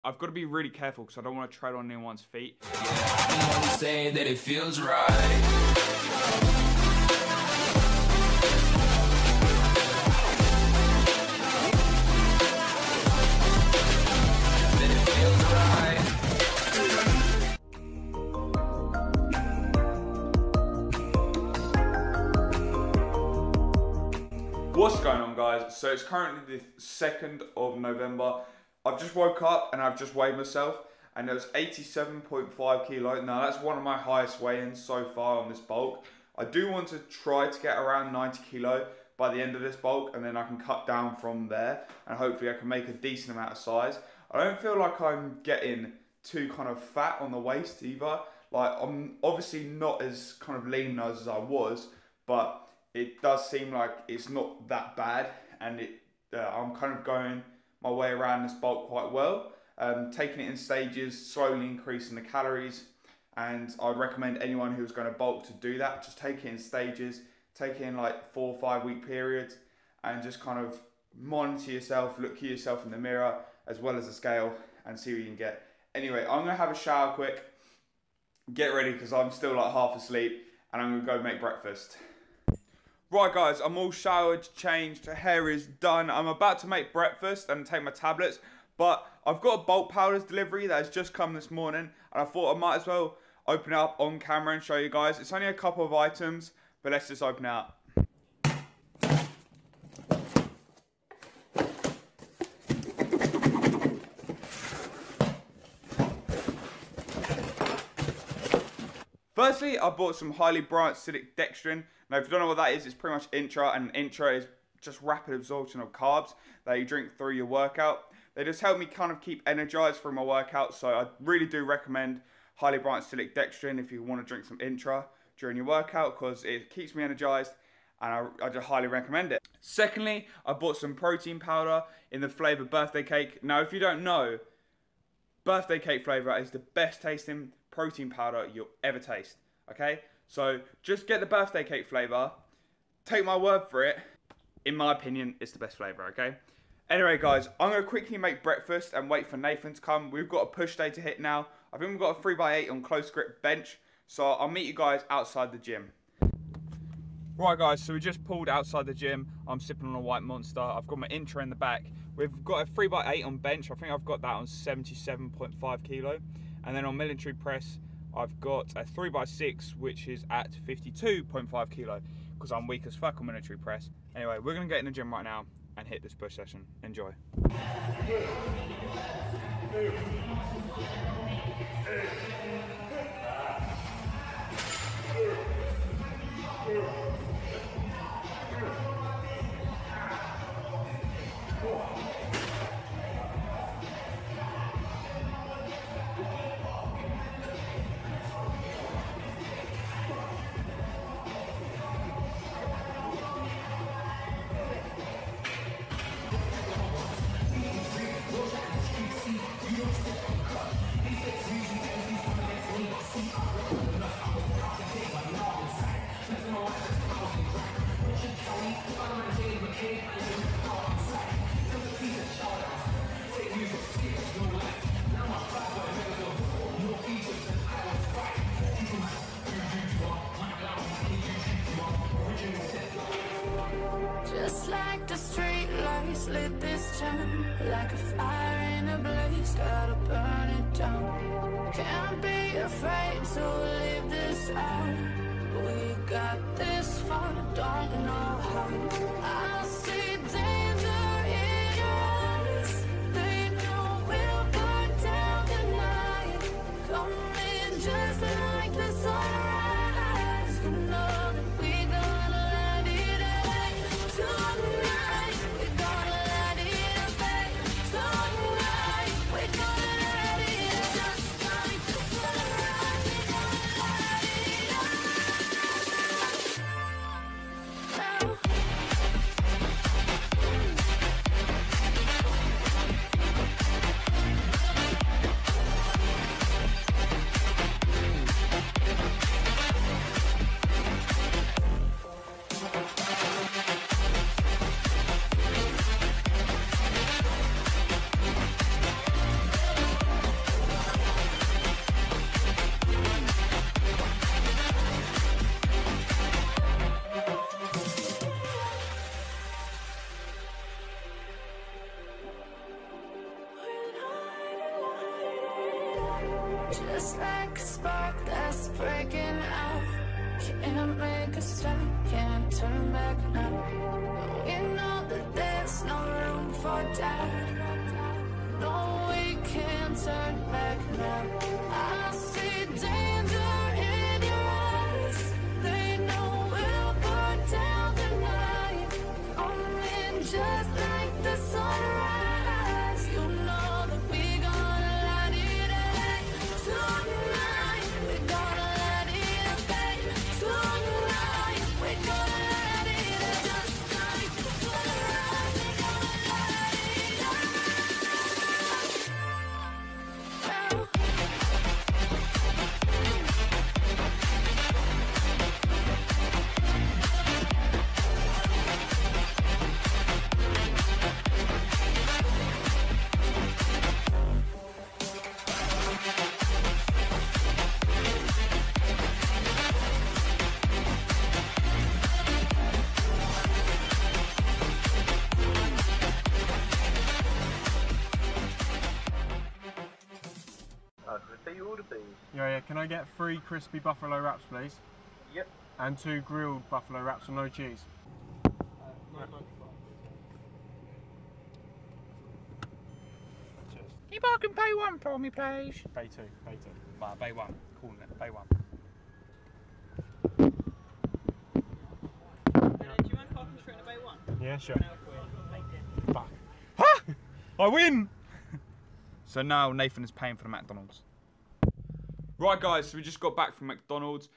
I've got to be really careful because I don't want to tread on anyone's feet. Yeah, I'm saying that it feels right. What's going on, guys? So it's currently the 2nd of November. I've just woke up and I've just weighed myself and it was 87.5 kilo. Now that's one of my highest weigh-ins so far on this bulk. I do want to try to get around 90 kilo by the end of this bulk, and then I can cut down from there and hopefully I can make a decent amount of size. I don't feel like I'm getting too kind of fat on the waist either. Like, I'm obviously not as kind of lean as I was, but it does seem like it's not that bad, and I'm kind of going my way around this bulk quite well, taking it in stages, slowly increasing the calories, and I'd recommend anyone who's going to bulk to do that. Just take it in stages, take it in like 4 or 5 week periods, and just kind of monitor yourself, look at yourself in the mirror as well as the scale, and see what you can get. Anyway, I'm going to have a shower quick, get ready because I'm still like half asleep, and I'm going to go make breakfast. Right guys, I'm all showered, changed, hair is done. I'm about to make breakfast and take my tablets, but I've got a bulk powders delivery that has just come this morning, and I thought I might as well open it up on camera and show you guys. It's only a couple of items, but let's just open it up. Firstly, I bought some highly branched acidic dextrin. Now, if you don't know what that is, it's pretty much intra, and intra is just rapid absorption of carbs that you drink through your workout. They just help me kind of keep energized through my workout, so I really do recommend highly branched acidic dextrin if you want to drink some intra during your workout, because it keeps me energized, and I just highly recommend it. Secondly, I bought some protein powder in the flavor birthday cake. Now, if you don't know, birthday cake flavor is the best tasting protein powder you'll ever taste, okay? So just get the birthday cake flavor, take my word for it, in my opinion, it's the best flavor, okay? Anyway guys, I'm gonna quickly make breakfast and wait for Nathan to come. We've got a push day to hit now. I think we've got a 3x8 on close grip bench, so I'll meet you guys outside the gym. Right guys, so we just pulled outside the gym. I'm sipping on a white Monster. I've got my intra in the back. We've got a 3x8 on bench. I think I've got that on 77.5 kilo. And then on military press, I've got a 3x6, which is at 52.5 kilo, because I'm weak as fuck on military press. Anyway, we're gonna get in the gym right now and hit this push session. Enjoy. Just like the street lights lit this town, like a fire in a blaze, gotta burn it down. Can't be afraid to leave this out. We got this far, don't know how. I see danger in your eyes. They know we'll burn down the night. Come in just like the sunrise. You know that we gonna let it rain. Tonight, we gonna let it rain. Tonight, we gonna let it just like the sunrise. We gonna let it rain. Now Just like a spark that's breaking out. Can't make a stop, can't turn back now. We know that there's no room for doubt. No, we can't turn back now. I see danger in your eyes. They know we'll burn down tonight. Coming just like the sunrise. You know that we gonna light it up tonight. We gonna light it up tonight. We gonna light it up just like the sunrise. We gonna light it up now. Can you order these? Yeah, can I get 3 crispy buffalo wraps, please? Yep. And 2 grilled buffalo wraps with no cheese. You bargain pay one for me, please. Bay 2, bay 2. Well, bay one. Calling it bay one. Do you mind parking straight in bay one? Yeah, sure. Fuck. Ha! I win! So now Nathan is paying for the McDonald's. Right, guys, so we just got back from McDonald's.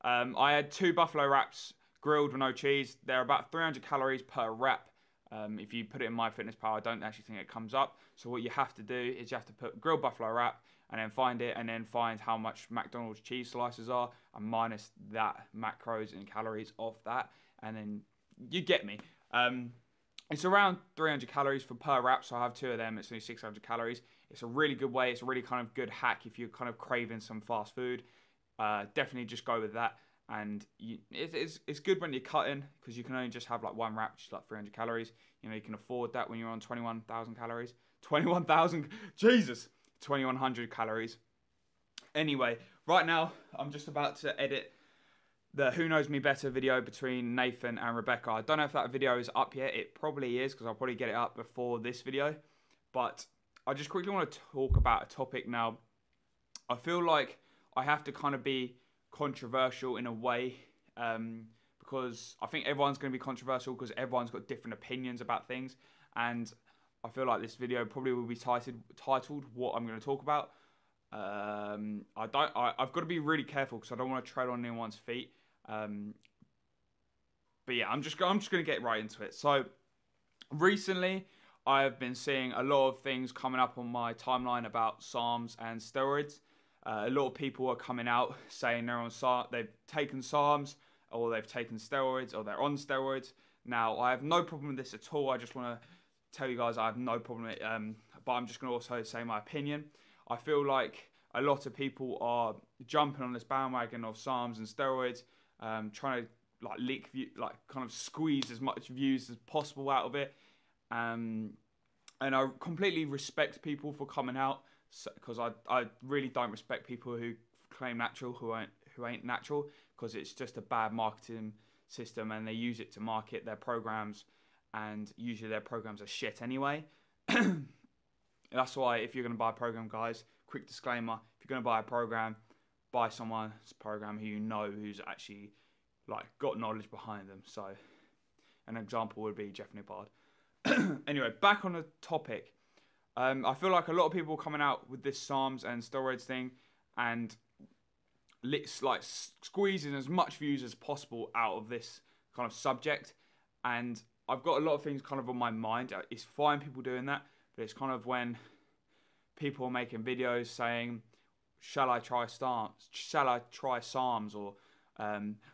I had 2 buffalo wraps, grilled with no cheese. They're about 300 calories per wrap. If you put it in MyFitnessPal, I don't actually think it comes up. So what you have to do is you have to put grilled buffalo wrap and then find it and then find how much McDonald's cheese slices are and minus that macros and calories of that. And then you get me. It's around 300 calories for per wrap, so I have 2 of them. It's only 600 calories. It's a really good way. It's a really kind of good hack if you're kind of craving some fast food. Definitely just go with that. And it's good when you're cutting because you can only just have like 1 wrap, which is like 300 calories. You know, you can afford that when you're on 21,000 calories. 21,000, Jesus, 2,100 calories. Anyway, right now, I'm just about to edit the Who Knows Me Better video between Nathan and Rebekah. I don't know if that video is up yet. It probably is because I'll probably get it up before this video. But I just quickly want to talk about a topic now. I feel like I have to kind of be controversial in a way because I think everyone's going to be controversial because everyone's got different opinions about things. And I feel like this video probably will be titled what I'm going to talk about. I've got to be really careful because I don't want to tread on anyone's feet. But yeah, I'm just going to get right into it. So recently, I've been seeing a lot of things coming up on my timeline about Sarms and steroids. A lot of people are coming out saying they've taken Sarms or they've taken steroids or they're on steroids. Now, I have no problem with this at all. I just want to tell you guys I have no problem with it. But I'm just going to also say my opinion. I feel like a lot of people are jumping on this bandwagon of Sarms and steroids, trying to kind of squeeze as much views as possible out of it. And I completely respect people for coming out because I really don't respect people who claim natural who ain't natural because it's just a bad marketing system and they use it to market their programs and usually their programs are shit anyway. That's why if you're going to buy a program, guys, quick disclaimer, if you're going to buy a program, buy someone's program who you know who's actually like got knowledge behind them. So an example would be Jeff Nippard. Anyway, back on the topic. I feel like a lot of people are coming out with this Sarms and steroids thing and like squeezing as much views as possible out of this kind of subject. And I've got a lot of things kind of on my mind. It's fine people doing that, but it's kind of when people are making videos saying, shall I try Sarms or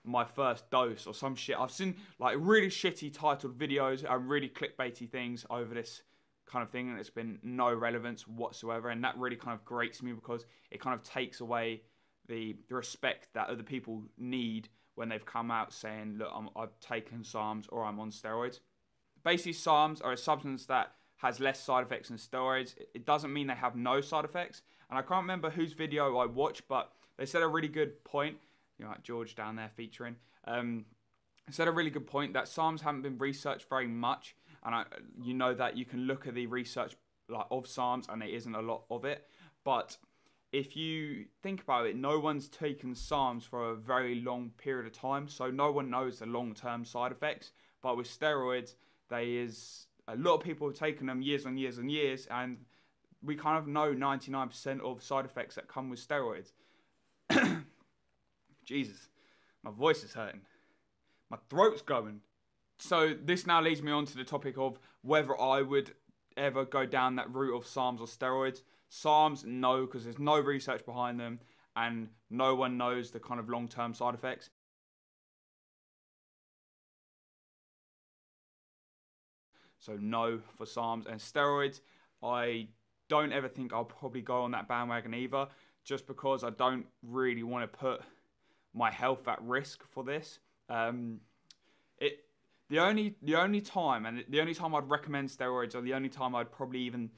my first dose or some shit. I've seen like really shitty titled videos and really clickbaity things over this kind of thing and it's been no relevance whatsoever, and that really kind of grates me because it kind of takes away the respect that other people need when they've come out saying, look, I've taken Sarms or I'm on steroids. Basically, Sarms are a substance that has less side effects than steroids. It doesn't mean they have no side effects. And I can't remember whose video I watched, but they said a really good point. You know, like George down there featuring. Said a really good point that Sarms haven't been researched very much. And you know that you can look at the research like of Sarms and there isn't a lot of it. But if you think about it, no one's taken Sarms for a very long period of time. So no one knows the long-term side effects. But with steroids, there is a lot of people have taken them years and years and years. And we kind of know 99% of side effects that come with steroids. Jesus, my voice is hurting. My throat's going. So this now leads me on to the topic of whether I would ever go down that route of Sarms or steroids. Sarms, no, because there's no research behind them and no one knows the kind of long-term side effects. So no for Sarms. And steroids, I don't ever think I'll probably go on that bandwagon either, just because I don't really want to put my health at risk for this. The only time I'd recommend steroids, or the only time I'd probably even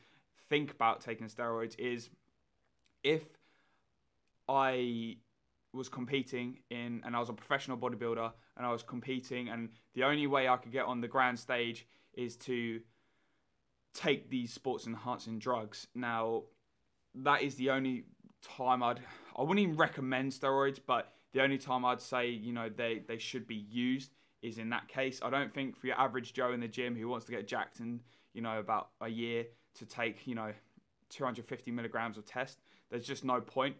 think about taking steroids, is if I was competing and I was a professional bodybuilder and I was competing, and the only way I could get on the grand stage is to take these sports enhancing drugs. Now, that is the only time I wouldn't even recommend steroids, but the only time I'd say, you know, they should be used is in that case. I don't think for your average Joe in the gym who wants to get jacked in, you know, about a year to take, you know, 250 milligrams of test, there's just no point.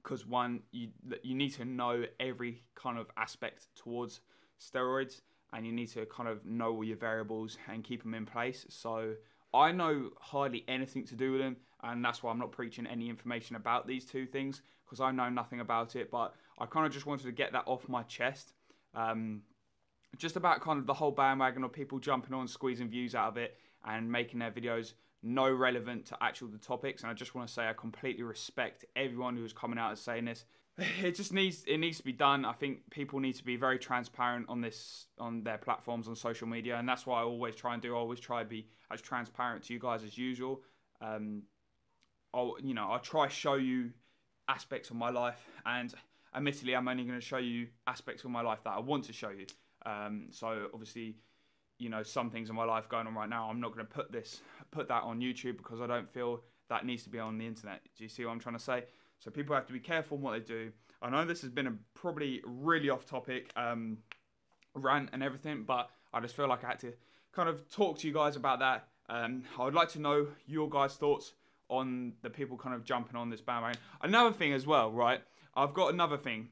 Because one, you need to know every kind of aspect towards steroids, and you need to kind of know all your variables and keep them in place. So I know hardly anything to do with them, and that's why I'm not preaching any information about these two things, because I know nothing about it. But I kind of just wanted to get that off my chest. Just about kind of the whole bandwagon of people jumping on, squeezing views out of it and making their videos no relevant to the topics. And I just want to say I completely respect everyone who's coming out and saying this. It needs to be done. I think people need to be very transparent on this, on their platforms, on social media, and that's what I always try and do. I always try to be as transparent to you guys as usual. I'll try to show you aspects of my life, and admittedly, I'm only going to show you aspects of my life that I want to show you. So obviously, you know, some things in my life going on right now, I'm not going to put that on YouTube, because I don't feel that needs to be on the internet. Do you see what I'm trying to say? So people have to be careful in what they do. I know this has been a probably really off topic rant and everything, but I just feel like I had to kind of talk to you guys about that. I would like to know your guys' thoughts on the people kind of jumping on this bandwagon. Another thing as well, right? I've got another thing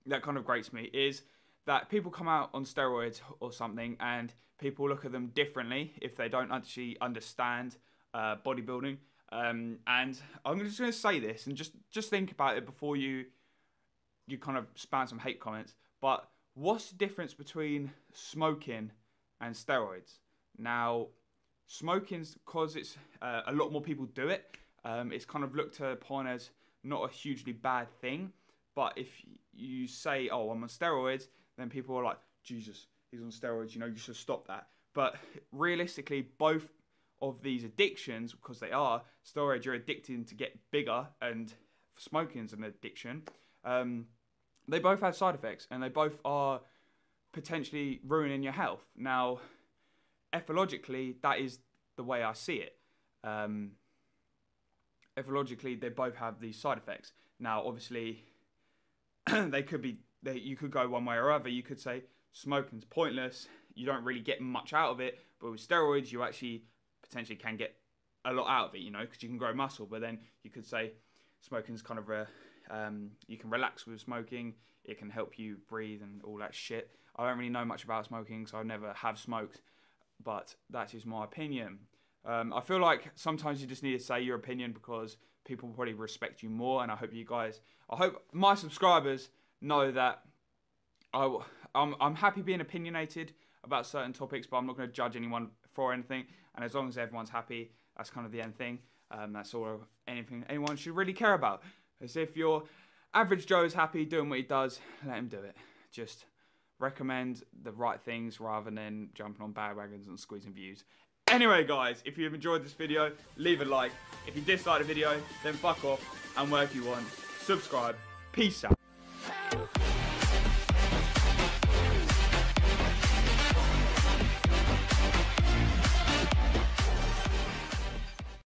that kind of grates me, is that people come out on steroids or something and people look at them differently if they don't actually understand bodybuilding. And I'm just going to say this, and just think about it before you kind of spam some hate comments. But what's the difference between smoking and steroids? Now, smoking's, because it's a lot more people do it. It's kind of looked upon as not a hugely bad thing. But if you say, "Oh, I'm on steroids," then people are like, "Jesus, he's on steroids. You know, you should stop that." But realistically, both of these addictions, because they are steroids, you're addicted to get bigger, and smoking's an addiction. They both have side effects, and they both are potentially ruining your health. Now, ethologically, that is the way I see it. Ethologically, they both have these side effects. Now, obviously, you could go one way or other. You could say smoking's pointless. You don't really get much out of it. But with steroids, you actually potentially can get a lot out of it, you know, because you can grow muscle. But then you could say smoking's kind of you can relax with smoking. It can help you breathe and all that shit. I don't really know much about smoking, so I never have smoked. But that is my opinion. I feel like sometimes you just need to say your opinion, because people probably respect you more. And I hope my subscribers know that I'm happy being opinionated about certain topics, but I'm not going to judge anyone for anything. And as long as everyone's happy, that's kind of the end thing. That's all anyone should really care about. As if your average Joe is happy doing what he does, let him do it. Just recommend the right things rather than jumping on bandwagons and squeezing views. Anyway, guys, if you've enjoyed this video, leave a like. If you dislike the video, then fuck off and whatever you want. Subscribe. Peace out.